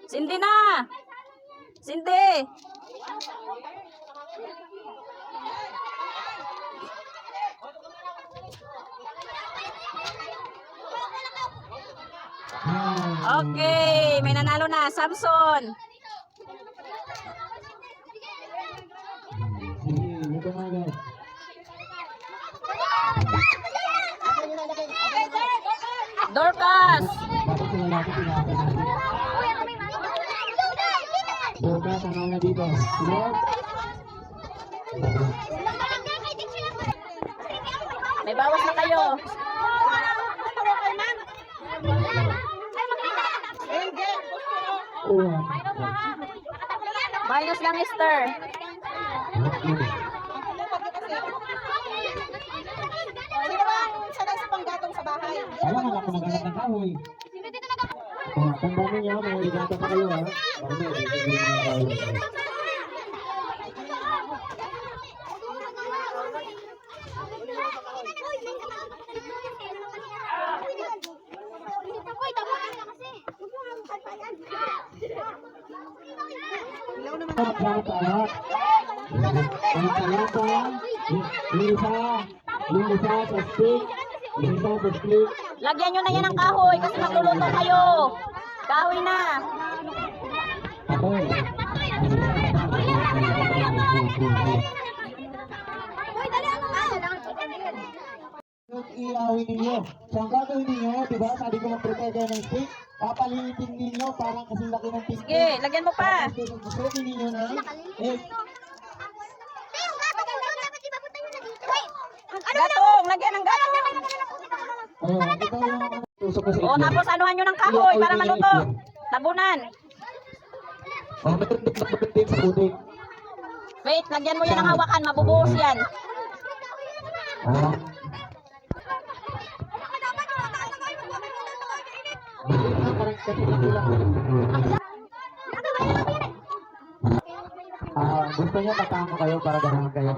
Cindy na! Cindy! Okay, may nanalo na, Samson. Dorcas. Dorcas, ano na dito? May bawas na kayo. Minus lang, Esther. Sino ba ang sanay sa panggatong sa bahay? Alam mo ako maghanap ng kahoy. Tandaan niyo, may ligata pa kayo ha. Lagyan nyo na yan ng kahoy kasi magluluto kayo. Kahoy na. Iawin ninyo. So ang gagawin ninyo, diba, sabi ko mag-prepare kayo ng stick, papalitin ninyo parang kasing laki ng stick. Sige, lagyan mo pa. Gusto ninyo na, Gatong, lagyan ng gatong. ito yung tusok ko sa O, tapos anuhan nyo ng kahoy para maluto. Tabunan. matik sa putik. Wait, lagyan mo yan ng hawakan. Mabubuhos yan. Gusto niya tatama kayo para ganahan kayo.